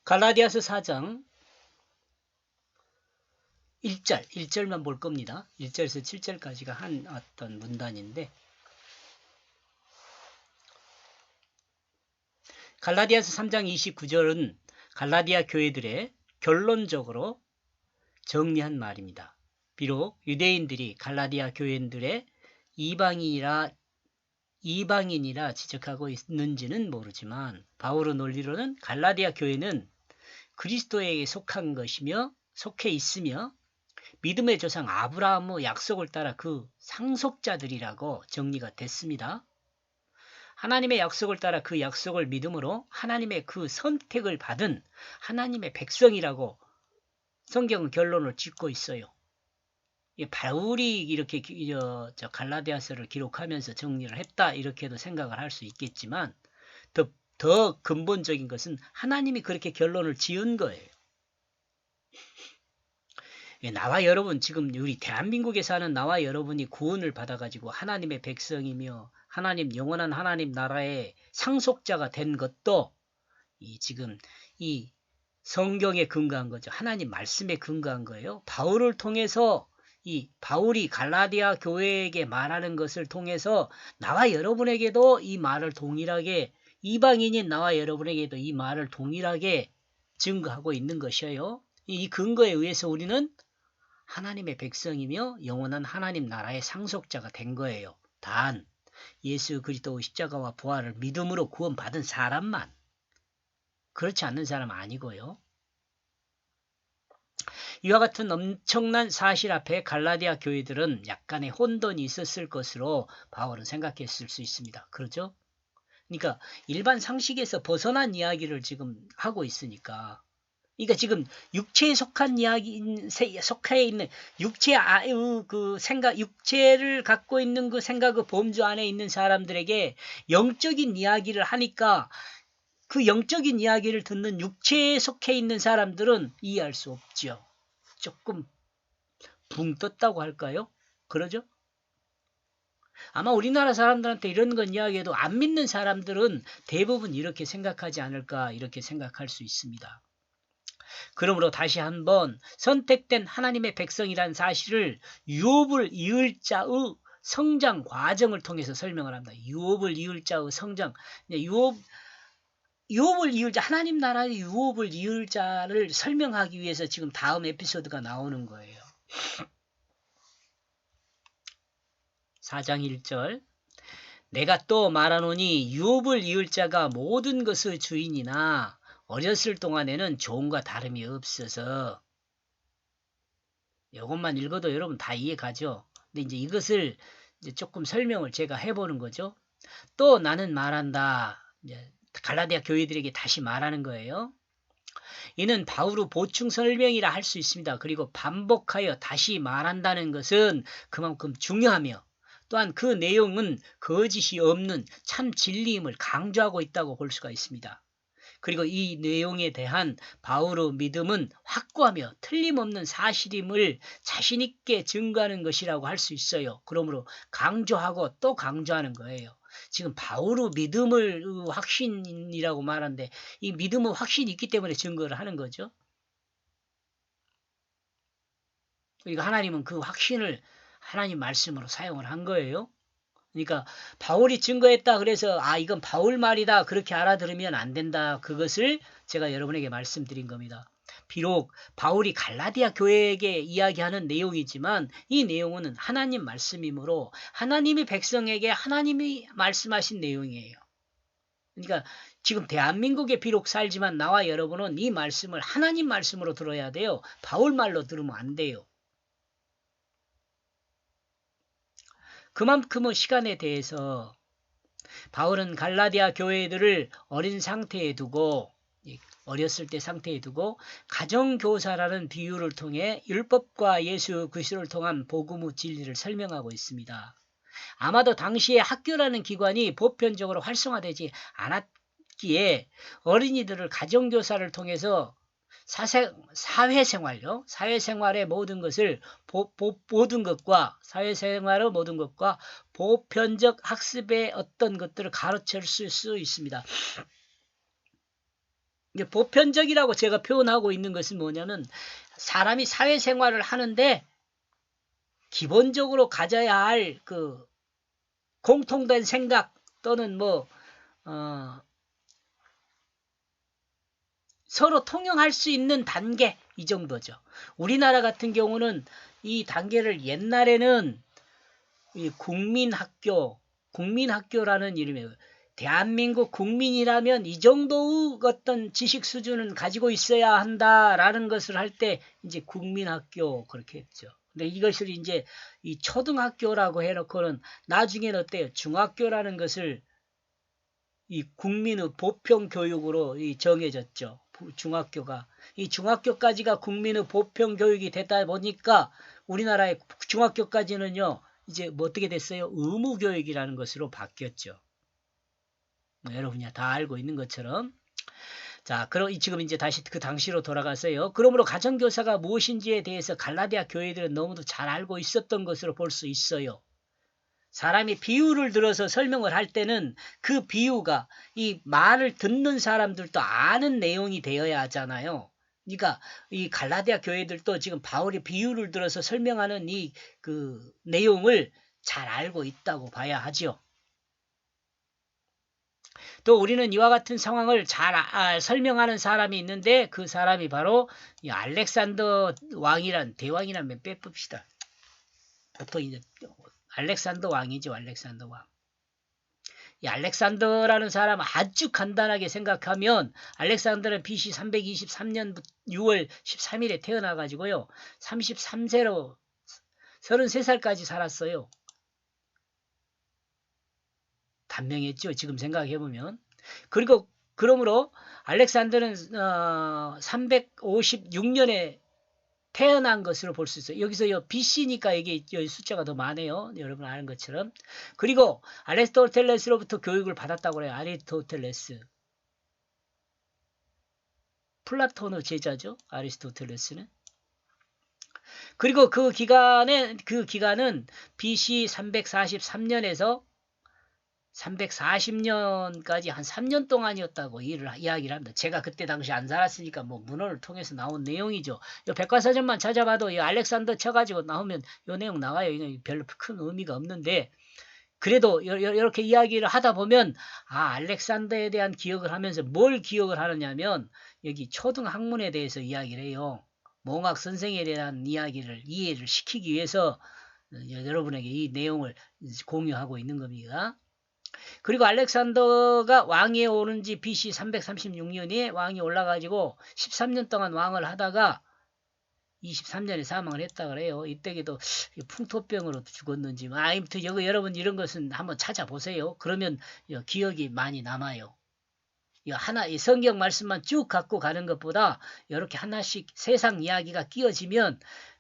갈라디아서 4장 1절만 볼 겁니다. 1절에서 7절까지가 한 어떤 문단인데, 갈라디아서 3장 29절은 갈라디아 교회들의 결론적으로 정리한 말입니다. 비록 유대인들이 갈라디아 교회들의 이방인이라 지적하고 있는지는 모르지만 바울의 논리로는 갈라디아 교회는 그리스도에게 속한 것이며 속해 있으며 믿음의 조상 아브라함의 약속을 따라 그 상속자들이라고 정리가 됐습니다. 하나님의 약속을 따라 그 약속을 믿음으로 하나님의 그 선택을 받은 하나님의 백성이라고 성경은 결론을 짓고 있어요. 바울이 이렇게 갈라디아서를 기록하면서 정리를 했다 이렇게도 생각을 할 수 있겠지만 더 근본적인 것은 하나님이 그렇게 결론을 지은 거예요. 나와 여러분, 지금 우리 대한민국에 사는 나와 여러분이 구원을 받아가지고 하나님의 백성이며 하나님, 영원한 하나님 나라의 상속자가 된 것도 지금 이 성경에 근거한 거죠. 하나님 말씀에 근거한 거예요. 바울을 통해서 이 바울이 갈라디아 교회에게 말하는 것을 통해서 나와 여러분에게도 이 말을 동일하게, 이방인인 나와 여러분에게도 이 말을 동일하게 증거하고 있는 것이에요. 이 근거에 의해서 우리는 하나님의 백성이며 영원한 하나님 나라의 상속자가 된 거예요. 단 예수 그리스도 십자가와 부활을 믿음으로 구원받은 사람만, 그렇지 않는 사람은 아니고요. 이와 같은 엄청난 사실 앞에 갈라디아 교회들은 약간의 혼돈이 있었을 것으로 바울은 생각했을 수 있습니다. 그렇죠? 그러니까 일반 상식에서 벗어난 이야기를 지금 하고 있으니까, 그러니까 지금 육체에 속한 속해 있는 그 생각, 육체를 갖고 있는 그 생각의 범주 안에 있는 사람들에게 영적인 이야기를 하니까 그 영적인 이야기를 듣는 육체에 속해 있는 사람들은 이해할 수 없죠. 조금 붕 떴다고 할까요? 그러죠? 아마 우리나라 사람들한테 이런 건 이야기해도 안 믿는 사람들은 대부분 이렇게 생각하지 않을까, 이렇게 생각할 수 있습니다. 그러므로 다시 한번 선택된 하나님의 백성이라는 사실을 유업을 이을 자의 성장 과정을 통해서 설명을 합니다. 유업을 이을 자의 성장, 유업을 이을 자, 하나님 나라의 유업을 이을 자를 설명하기 위해서 지금 다음 에피소드가 나오는 거예요. 4장 1절, 내가 또 말하노니 유업을 이을 자가 모든 것의 주인이나 어렸을 동안에는 종과 다름이 없어서, 이것만 읽어도 여러분 다 이해가죠. 근데 이제 이것을 이제 조금 설명을 제가 해보는 거죠. 또 나는 말한다. 이제 갈라디아 교회들에게 다시 말하는 거예요. 이는 바울의 보충 설명이라 할 수 있습니다. 그리고 반복하여 다시 말한다는 것은 그만큼 중요하며, 또한 그 내용은 거짓이 없는 참 진리임을 강조하고 있다고 볼 수가 있습니다. 그리고 이 내용에 대한 바울의 믿음은 확고하며 틀림없는 사실임을 자신 있게 증거하는 것이라고 할 수 있어요. 그러므로 강조하고 또 강조하는 거예요. 지금 바울의 믿음을 확신이라고 말하는데 이 믿음의 확신이 있기 때문에 증거를 하는 거죠. 그러니까 하나님은 그 확신을 하나님 말씀으로 사용을 한 거예요. 그러니까 바울이 증거했다 그래서 이건 바울 말이다 그렇게 알아들으면 안 된다. 그것을 제가 여러분에게 말씀드린 겁니다. 비록 바울이 갈라디아 교회에게 이야기하는 내용이지만 이 내용은 하나님 말씀이므로 하나님이 백성에게 하나님이 말씀하신 내용이에요. 그러니까 지금 대한민국에 비록 살지만 나와 여러분은 이 말씀을 하나님 말씀으로 들어야 돼요. 바울 말로 들으면 안 돼요. 그만큼의 시간에 대해서 바울은 갈라디아 교회들을 어린 상태에 두고, 어렸을 때 상태에 두고 가정교사라는 비유를 통해 율법과 예수 그리스도를 통한 복음의 진리를 설명하고 있습니다. 아마도 당시에 학교라는 기관이 보편적으로 활성화되지 않았기에 어린이들을 가정교사를 통해서 사회생활요. 사회생활의 모든 것을 모든 것과 사회생활의 모든 것과 보편적 학습의 어떤 것들을 가르칠 수 있습니다. 이제 보편적이라고 제가 표현하고 있는 것은 뭐냐면 사람이 사회생활을 하는데 기본적으로 가져야 할 그 공통된 생각 또는 서로 통용할 수 있는 단계 이 정도죠. 우리나라 같은 경우는 이 단계를 옛날에는 이 국민학교라는 이름이에요. 대한민국 국민이라면 이 정도의 어떤 지식 수준은 가지고 있어야 한다라는 것을 할 때 이제 국민학교 그렇게 했죠. 근데 이것을 이제 이 초등학교라고 해놓고는 나중에는 어때요? 중학교라는 것을 이 국민의 보편 교육으로 정해졌죠. 중학교가. 이 중학교까지가 국민의 보편 교육이 되다 보니까 우리나라의 중학교까지는요, 이제 뭐 어떻게 됐어요? 의무 교육이라는 것으로 바뀌었죠. 여러분이 다 알고 있는 것처럼. 자, 그럼 지금 이제 다시 그 당시로 돌아가서요. 그러므로 가정교사가 무엇인지에 대해서 갈라디아 교회들은 너무도 잘 알고 있었던 것으로 볼 수 있어요. 사람이 비유를 들어서 설명을 할 때는 그 비유가 이 말을 듣는 사람들도 아는 내용이 되어야 하잖아요. 그러니까 이 갈라디아 교회들도 지금 바울이 비유를 들어서 설명하는 이 그 내용을 잘 알고 있다고 봐야 하죠. 또 우리는 이와 같은 상황을 잘 설명하는 사람이 있는데 그 사람이 바로 이 알렉산더 왕이란 대왕이라면 빼봅시다. 보통 이제 알렉산더 왕이죠. 알렉산더 왕. 이 알렉산더라는 사람 아주 간단하게 생각하면 알렉산더는 BC 323년 6월 13일에 태어나가지고요. 33세로 33살까지 살았어요. 단명했죠. 지금 생각해보면. 그리고 그러므로 알렉산더는 356년에 태어난 것으로 볼 수 있어요. 여기서 BC니까 이게 숫자가 더 많아요. 여러분 아는 것처럼. 그리고 아리스토텔레스로부터 교육을 받았다고 그래요. 아리스토텔레스. 플라톤의 제자죠. 아리스토텔레스는. 그리고 그 기간은 BC 343년에서 340년까지 한 3년 동안이었다고 이야기를 합니다. 제가 그때 당시 안 살았으니까 뭐 문헌을 통해서 나온 내용이죠. 이 백과사전만 찾아봐도 이 알렉산더 쳐가지고 나오면 이 내용 나와요. 이건 별로 큰 의미가 없는데 그래도 이렇게 이야기를 하다 보면 알렉산더에 대한 기억을 하면서 뭘 기억을 하느냐면 여기 초등학문에 대해서 이야기를 해요. 몽학 선생에 대한 이야기를 이해를 시키기 위해서 여러분에게 이 내용을 공유하고 있는 겁니다. 그리고 알렉산더가 왕위에 오른 지 BC 336년에 왕이 올라가지고 13년 동안 왕을 하다가 23년에 사망을 했다 그래요. 이때에도 풍토병으로 죽었는지. 아무튼 여러분 이런 것은 한번 찾아보세요. 그러면 기억이 많이 남아요. 이 성경 말씀만 쭉 갖고 가는 것보다 이렇게 하나씩 세상 이야기가 끼어지면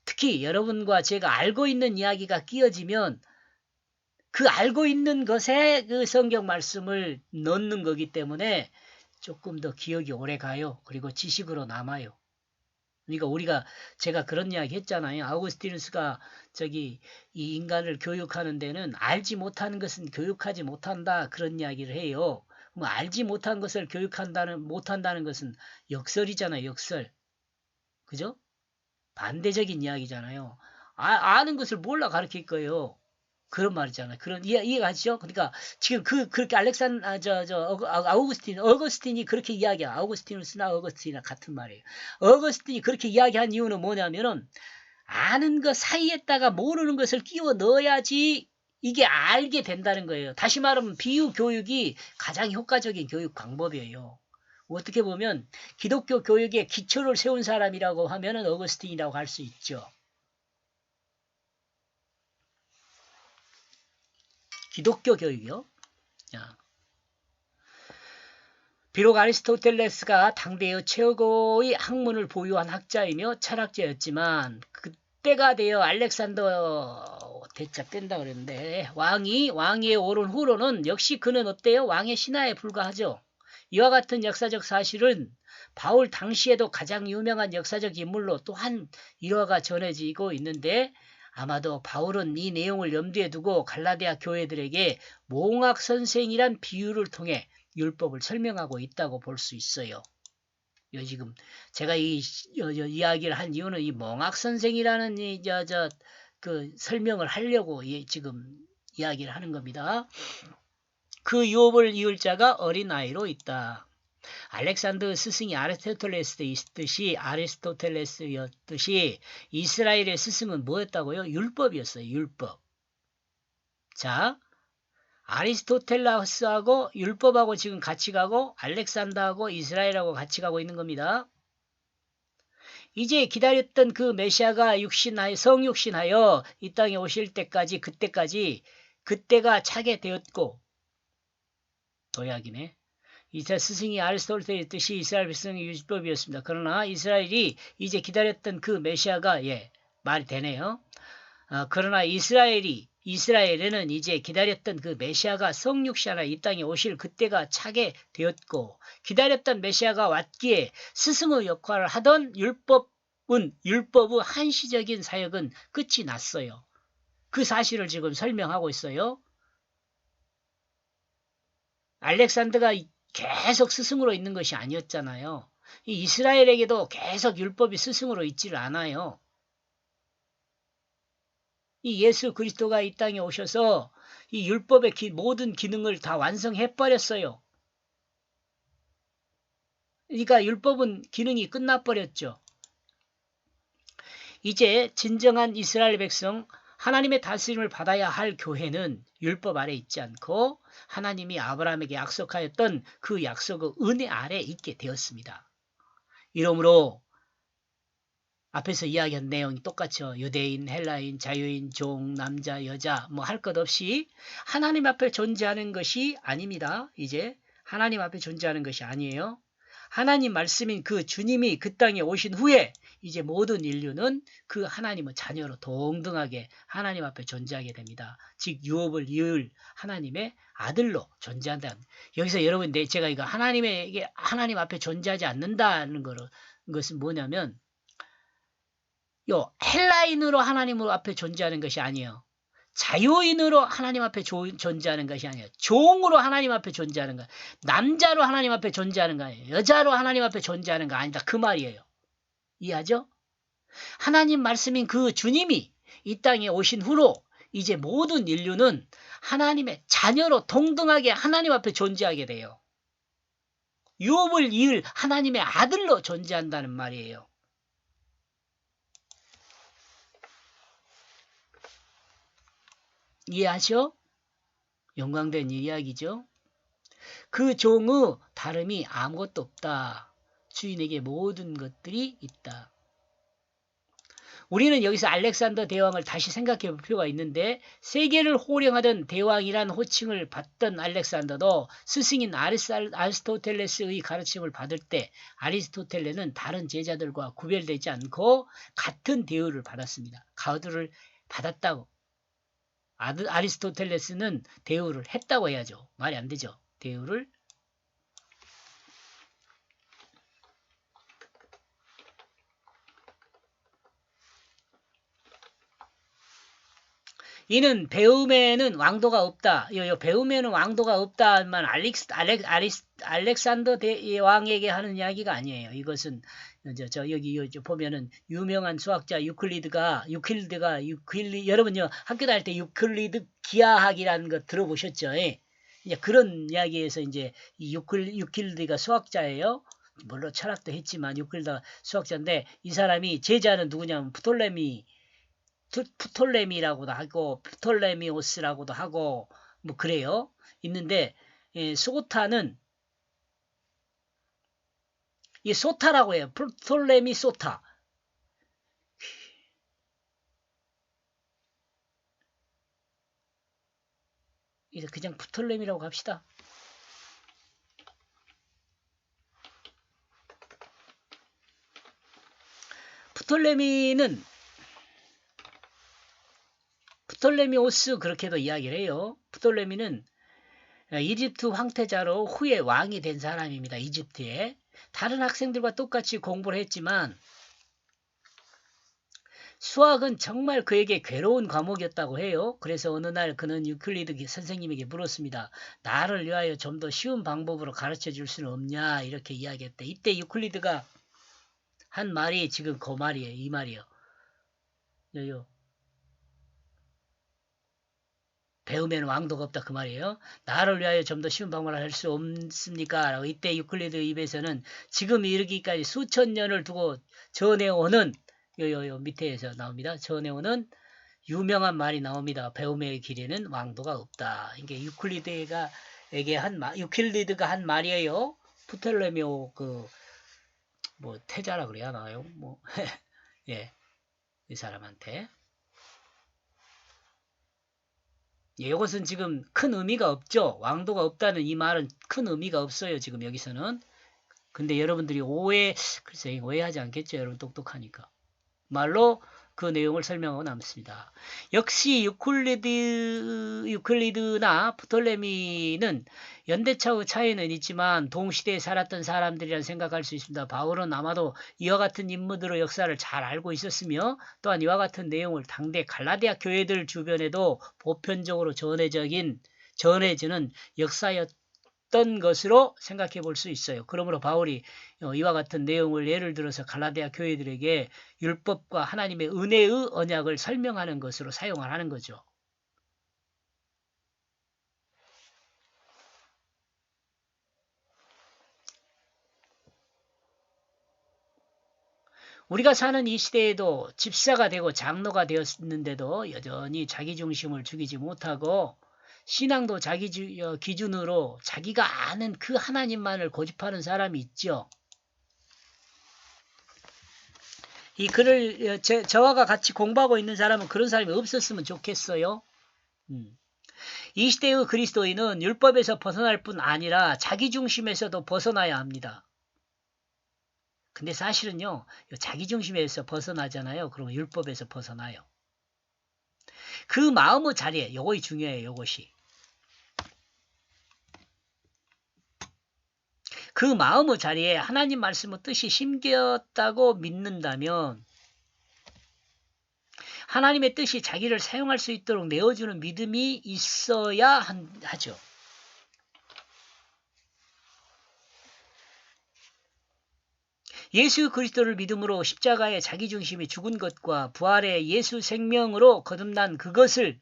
특히 여러분과 제가 알고 있는 이야기가 끼어지면 그 알고 있는 것에 그 성경 말씀을 넣는 거기 때문에 조금 더 기억이 오래 가요. 그리고 지식으로 남아요. 그러니까 제가 그런 이야기 했잖아요. 아우구스티누스가 이 인간을 교육하는 데는 알지 못하는 것은 교육하지 못한다. 그런 이야기를 해요. 뭐 알지 못한 것을 못한다는 것은 역설이잖아요. 역설. 그죠? 반대적인 이야기잖아요. 아는 것을 몰라 가르칠 거예요. 그런 말이잖아요. 그런 이해가시죠? 그러니까 지금 그렇게 어거스틴이 그렇게 이야기야. 아우구스티누스나 어거스틴이나 같은 말이에요. 어거스틴이 그렇게 이야기한 이유는 뭐냐면은 아는 것 사이에다가 모르는 것을 끼워 넣어야지 이게 알게 된다는 거예요. 다시 말하면 비유 교육이 가장 효과적인 교육 방법이에요. 어떻게 보면 기독교 교육의 기초를 세운 사람이라고 하면은 어거스틴이라고 할 수 있죠. 기독교 교육이요. 비록 아리스토텔레스가 당대의 최고의 학문을 보유한 학자이며 철학자였지만 그때가 되어 알렉산더 대자 뺀다 그랬는데 왕위에 오른 후로는 역시 그는 어때요? 왕의 신하에 불과하죠. 이와 같은 역사적 사실은 바울 당시에도 가장 유명한 역사적 인물로 또한 일화가 전해지고 있는데 아마도 바울은 이 내용을 염두에 두고 갈라디아 교회들에게 몽학 선생이란 비유를 통해 율법을 설명하고 있다고 볼 수 있어요. 지금 제가 이야기를 한 이유는 이 몽학 선생이라는 그 설명을 하려고 지금 이야기를 하는 겁니다. 그 유업을 이을 자가 어린아이로 있다. 알렉산더 스승이 아리스토텔레스였듯이 이스라엘의 스승은 뭐였다고요? 율법이었어요. 율법. 자, 아리스토텔레스하고 율법하고 지금 같이 가고 알렉산더하고 이스라엘하고 같이 가고 있는 겁니다. 이제 기다렸던 그 메시아가 성육신하여 이 땅에 오실 때까지 그때가 차게 되었고 도약이네. 이스라엘 스승이 아리스토텔레스의 뜻이 이스라엘 백성의 율법이었습니다. 그러나 이스라엘이 이제 기다렸던 그 메시아가 말이 되네요. 그러나 이스라엘에는 이제 기다렸던 그 메시아가 성육신하여 이 땅에 오실 그때가 차게 되었고 기다렸던 메시아가 왔기에 스승의 역할을 하던 율법의 한시적인 사역은 끝이 났어요. 그 사실을 지금 설명하고 있어요. 알렉산더가 계속 스승으로 있는 것이 아니었잖아요. 이스라엘에게도 계속 율법이 스승으로 있지를 않아요. 이 예수 그리스도가 이 땅에 오셔서 이 율법의 모든 기능을 다 완성해버렸어요. 그러니까 율법은 기능이 끝나버렸죠. 이제 진정한 이스라엘 백성, 하나님의 다스림을 받아야 할 교회는 율법 아래 있지 않고 하나님이 아브라함에게 약속하였던 그 약속의 은혜 아래 있게 되었습니다. 이러므로 앞에서 이야기한 내용이 똑같죠. 유대인, 헬라인, 자유인, 종, 남자, 여자 뭐 할 것 없이 하나님 앞에 존재하는 것이 아닙니다. 이제 하나님 앞에 존재하는 것이 아니에요. 하나님 말씀인 그 주님이 그 땅에 오신 후에 이제 모든 인류는 그 하나님의 자녀로 동등하게 하나님 앞에 존재하게 됩니다. 즉 유업을 이을 하나님의 아들로 존재한다. 여기서 여러분 제가 이거 하나님 앞에 존재하지 않는다는 것은 뭐냐면 헬라인으로 하나님 앞에 존재하는 것이 아니에요. 자유인으로 하나님 앞에 존재하는 것이 아니에요. 종으로 하나님 앞에 존재하는 거, 남자로 하나님 앞에 존재하는 거 아니에요. 여자로 하나님 앞에 존재하는 거 아니다. 그 말이에요. 이해하죠? 하나님 말씀인 그 주님이 이 땅에 오신 후로 이제 모든 인류는 하나님의 자녀로 동등하게 하나님 앞에 존재하게 돼요. 유업을 이을 하나님의 아들로 존재한다는 말이에요. 이해하죠? 영광된 이야기죠. 그 종의 다름이 아무것도 없다. 주인에게 모든 것들이 있다. 우리는 여기서 알렉산더 대왕을 다시 생각해 볼 필요가 있는데 세계를 호령하던 대왕이란 호칭을 받던 알렉산더도 스승인 아리스토텔레스의 가르침을 받을 때 아리스토텔레는 다른 제자들과 구별되지 않고 같은 대우를 받았습니다. 가우드를 받았다고. 아리스토텔레스는 대우를 했다고 해야죠. 말이 안 되죠. 대우를. 이는 배움에는 왕도가 없다. 배움에는 왕도가 없다만 알렉산더 대왕에게 하는 이야기가 아니에요. 이것은 여기 보면은 유명한 수학자 유클리드가 여러분요 학교 다닐 때 유클리드 기하학이라는 거 들어보셨죠? 이제 그런 이야기에서 이제 유클리드가 수학자예요. 물론 철학도 했지만 유클리드가 수학자인데 이 사람이 제자는 누구냐면 프톨레미라고도 하고 프톨레미오스라고도 하고 뭐 그래요. 있는데 소타는 이 소타라고 해요. 프톨레미 소타. 그냥 프톨레미라고 합시다. 프톨레미오스 그렇게도 이야기를 해요. 프톨레미는 이집트 황태자로 후에 왕이 된 사람입니다. 이집트에. 다른 학생들과 똑같이 공부를 했지만 수학은 정말 그에게 괴로운 과목이었다고 해요. 그래서 어느 날 그는 유클리드 선생님에게 물었습니다. 나를 위하여 좀 더 쉬운 방법으로 가르쳐 줄 수는 없냐 이렇게 이야기했대. 이때 유클리드가 한 말이 지금 그 말이에요. 이 말이요. 요 배움에는 왕도가 없다 그 말이에요. 나를 위하여 좀 더 쉬운 방법을 할 수 없습니까? 라고 이때 유클리드 입에서는 지금 이르기까지 수천 년을 두고 전해오는 요 밑에서 나옵니다. 전해오는 유명한 말이 나옵니다. 배움의 길에는 왕도가 없다. 이게 유클리드가 한 말이에요. 프톨레미오 뭐 태자라 그래야 나요. 뭐 예, 이 사람한테. 예, 이것은 지금 큰 의미가 없죠. 왕도가 없다는 이 말은 큰 의미가 없어요. 지금 여기서는. 근데 여러분들이 글쎄 오해하지 않겠죠. 여러분 똑똑하니까. 말로 그 내용을 설명하고 남습니다. 역시 유클리드나 프톨레미는 연대차의 차이는 있지만 동시대에 살았던 사람들이라 생각할 수 있습니다. 바울은 아마도 이와 같은 인물들의 역사를 잘 알고 있었으며 또한 이와 같은 내용을 당대 갈라디아 교회들 주변에도 보편적으로 전해지는 역사였던 것으로 생각해 볼 수 있어요. 그러므로 바울이 이와 같은 내용을 예를 들어서 갈라디아 교회들에게 율법과 하나님의 은혜의 언약을 설명하는 것으로 사용을 하는 거죠. 우리가 사는 이 시대에도 집사가 되고 장로가 되었는데도 여전히 자기 중심을 죽이지 못하고 신앙도 자기 기준으로 자기가 아는 그 하나님만을 고집하는 사람이 있죠. 이 글을 저와 같이 공부하고 있는 사람은 그런 사람이 없었으면 좋겠어요. 이 시대의 그리스도인은 율법에서 벗어날 뿐 아니라 자기 중심에서도 벗어나야 합니다. 근데 사실은요, 자기 중심에서 벗어나잖아요. 그러면 율법에서 벗어나요. 그 마음의 자리에, 요것이 중요해요, 요것이. 그 마음의 자리에 하나님 말씀의 뜻이 심겼다고 믿는다면 하나님의 뜻이 자기를 사용할 수 있도록 내어주는 믿음이 있어야 하죠. 예수 그리스도를 믿음으로 십자가에 자기 중심이 죽은 것과 부활의 예수 생명으로 거듭난 그것을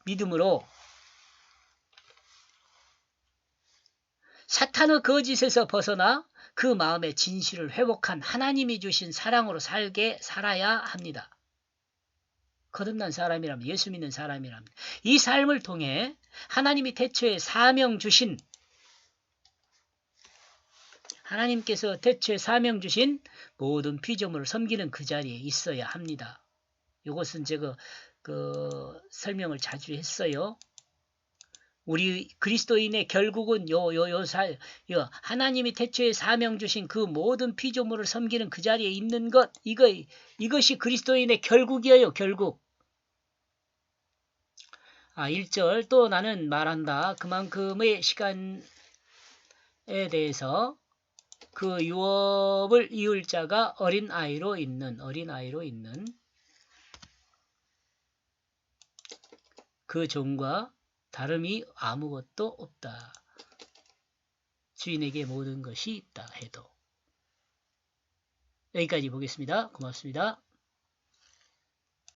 믿음으로 사탄의 거짓에서 벗어나 그 마음의 진실을 회복한 하나님이 주신 사랑으로 살아야 합니다. 거듭난 사람이라면, 예수 믿는 사람이라면 이 삶을 통해 하나님이 태초에 하나님께서 태초에 사명 주신 모든 피조물을 섬기는 그 자리에 있어야 합니다. 이것은 제가 설명을 자주 했어요. 우리 그리스도인의 결국은 하나님이 태초에 사명 주신 그 모든 피조물을 섬기는 그 자리에 있는 것, 이것이 그리스도인의 결국이에요, 결국. 1절 또 나는 말한다. 그만큼의 시간에 대해서 그 유업을 이을 자가 어린아이로 있는 그 종과 다름이 아무것도 없다. 주인에게 모든 것이 있다 해도. 여기까지 보겠습니다. 고맙습니다.